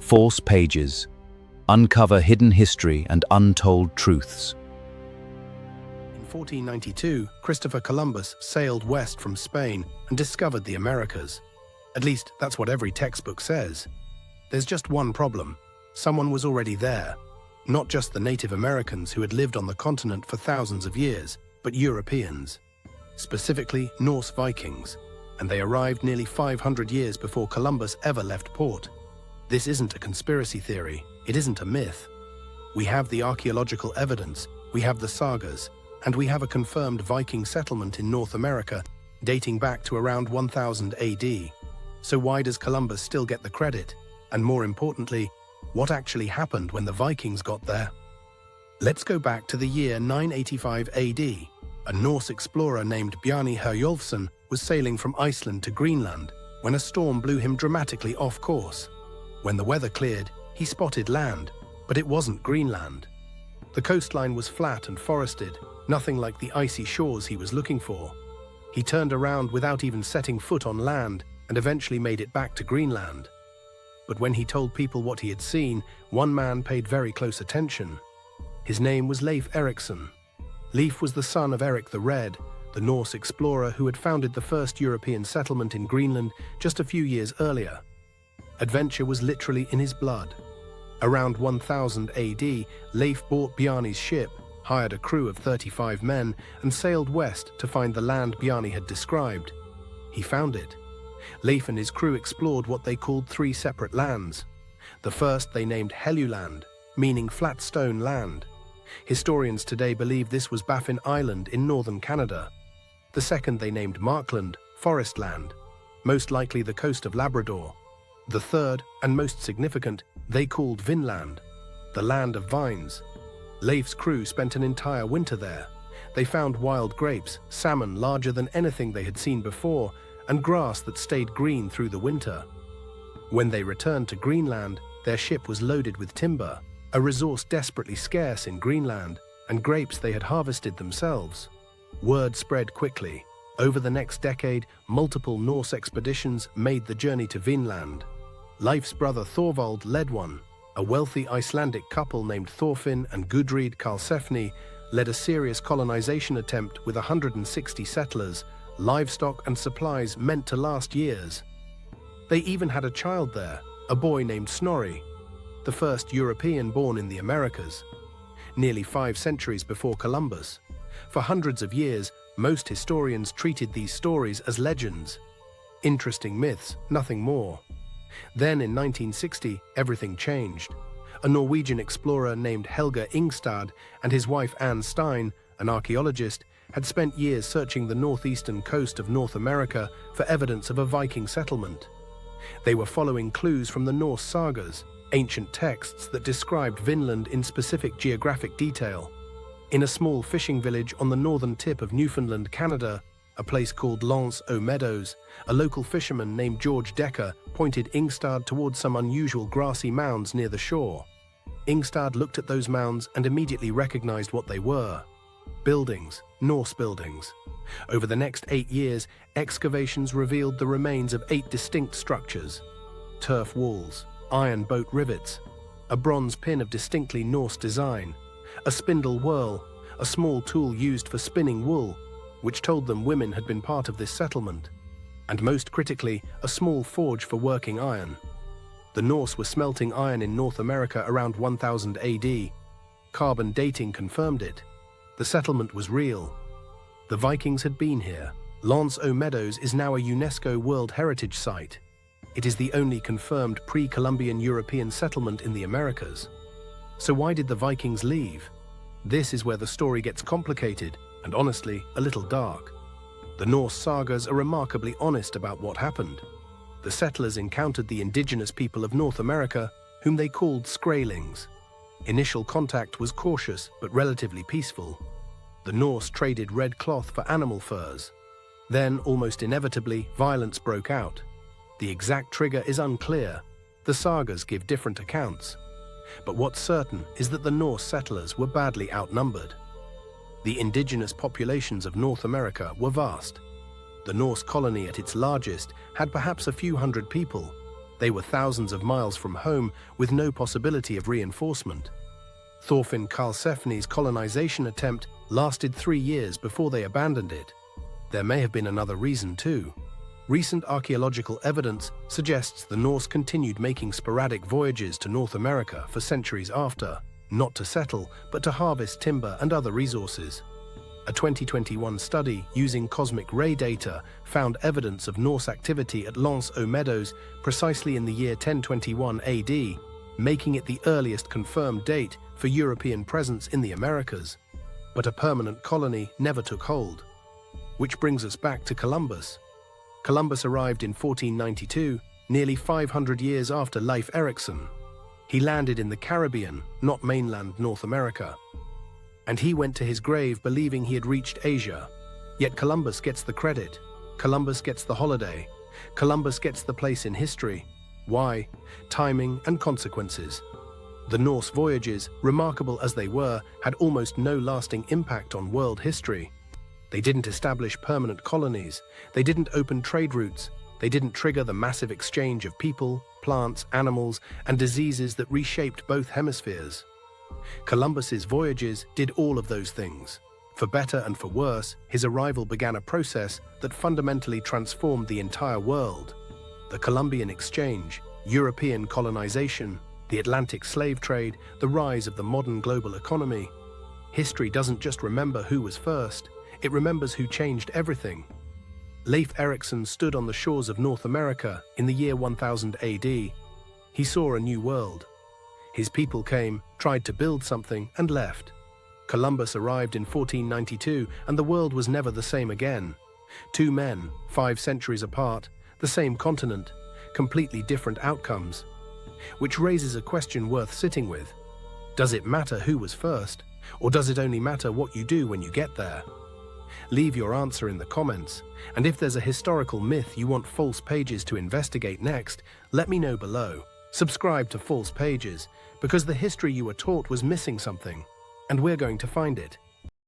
False pages. Uncover hidden history and untold truths. In 1492, Christopher Columbus sailed west from Spain and discovered the Americas. At least, that's what every textbook says. There's just one problem. Someone was already there. Not just the Native Americans who had lived on the continent for thousands of years, but Europeans. Specifically, Norse Vikings. And they arrived nearly 500 years before Columbus ever left port. This isn't a conspiracy theory. It isn't a myth. We have the archaeological evidence, we have the sagas, and we have a confirmed Viking settlement in North America dating back to around 1000 AD. So why does Columbus still get the credit? And more importantly, what actually happened when the Vikings got there? Let's go back to the year 985 AD. A Norse explorer named Bjarni Herjolfsson was sailing from Iceland to Greenland when a storm blew him dramatically off course. When the weather cleared, he spotted land, but it wasn't Greenland. The coastline was flat and forested, nothing like the icy shores he was looking for. He turned around without even setting foot on land and eventually made it back to Greenland. But when he told people what he had seen, one man paid very close attention. His name was Leif Erikson. Leif was the son of Eric the Red, the Norse explorer who had founded the first European settlement in Greenland just a few years earlier. Adventure was literally in his blood. Around 1000 AD, Leif bought Bjarni's ship, hired a crew of 35 men, and sailed west to find the land Bjarni had described. He found it. Leif and his crew explored what they called 3 separate lands. The first they named Helluland, meaning flat stone land. Historians today believe this was Baffin Island in northern Canada. The second they named Markland, forest land, most likely the coast of Labrador. The third, and most significant, they called Vinland, the land of vines. Leif's crew spent an entire winter there. They found wild grapes, salmon larger than anything they had seen before, and grass that stayed green through the winter. When they returned to Greenland, their ship was loaded with timber, a resource desperately scarce in Greenland, and grapes they had harvested themselves. Word spread quickly. Over the next decade, multiple Norse expeditions made the journey to Vinland. Leif's brother Thorvald led one. A wealthy Icelandic couple named Thorfinn and Gudrid Karlsefni led a serious colonization attempt with 160 settlers, livestock and supplies meant to last years. They even had a child there, a boy named Snorri, the first European born in the Americas. Nearly 5 centuries before Columbus. For hundreds of years, most historians treated these stories as legends. Interesting myths, nothing more. Then in 1960, everything changed. A Norwegian explorer named Helge Ingstad and his wife Anne Stein, an archaeologist, had spent years searching the northeastern coast of North America for evidence of a Viking settlement. They were following clues from the Norse sagas, ancient texts that described Vinland in specific geographic detail. In a small fishing village on the northern tip of Newfoundland, Canada, a place called L'Anse aux Meadows, a local fisherman named George Decker pointed Ingstad towards some unusual grassy mounds near the shore. Ingstad looked at those mounds and immediately recognized what they were. Buildings, Norse buildings. Over the next 8 years, excavations revealed the remains of 8 distinct structures. Turf walls, iron boat rivets, a bronze pin of distinctly Norse design, a spindle whorl, a small tool used for spinning wool, which told them women had been part of this settlement, and most critically, a small forge for working iron. The Norse were smelting iron in North America around 1000 AD. Carbon dating confirmed it. The settlement was real. The Vikings had been here. L'Anse aux Meadows is now a UNESCO World Heritage Site. It is the only confirmed pre-Columbian European settlement in the Americas. So why did the Vikings leave? This is where the story gets complicated and honestly a little dark. The Norse sagas are remarkably honest about what happened. The settlers encountered the indigenous people of North America, whom they called Skraelings. Initial contact was cautious but relatively peaceful. The Norse traded red cloth for animal furs. Then, almost inevitably, violence broke out. The exact trigger is unclear. The sagas give different accounts. But what's certain is that the Norse settlers were badly outnumbered. The indigenous populations of North America were vast. The Norse colony at its largest had perhaps a few hundred people. They were thousands of miles from home with no possibility of reinforcement. Thorfinn Karlsefni's colonization attempt lasted 3 years before they abandoned it. There may have been another reason too. Recent archaeological evidence suggests the Norse continued making sporadic voyages to North America for centuries after, not to settle, but to harvest timber and other resources. A 2021 study using cosmic ray data found evidence of Norse activity at Lens aux Meadows precisely in the year 1021 AD, making it the earliest confirmed date for European presence in the Americas. But a permanent colony never took hold. Which brings us back to Columbus. Columbus arrived in 1492, nearly 500 years after Leif Erikson. He landed in the Caribbean, not mainland North America. And he went to his grave believing he had reached Asia. Yet Columbus gets the credit. Columbus gets the holiday. Columbus gets the place in history. Why? Timing and consequences. The Norse voyages, remarkable as they were, had almost no lasting impact on world history. They didn't establish permanent colonies. They didn't open trade routes. They didn't trigger the massive exchange of people, plants, animals, and diseases that reshaped both hemispheres. Columbus's voyages did all of those things. For better and for worse, his arrival began a process that fundamentally transformed the entire world. The Columbian Exchange, European colonization, the Atlantic slave trade, the rise of the modern global economy. History doesn't just remember who was first, it remembers who changed everything. Leif Erikson stood on the shores of North America in the year 1000 AD. He saw a new world. His people came, tried to build something, and left. Columbus arrived in 1492, and the world was never the same again. Two men, 5 centuries apart, the same continent, completely different outcomes. Which raises a question worth sitting with. Does it matter who was first, or does it only matter what you do when you get there? Leave your answer in the comments, and if there's a historical myth you want False Pages to investigate next, let me know below. Subscribe to False Pages, because the history you were taught was missing something, and we're going to find it.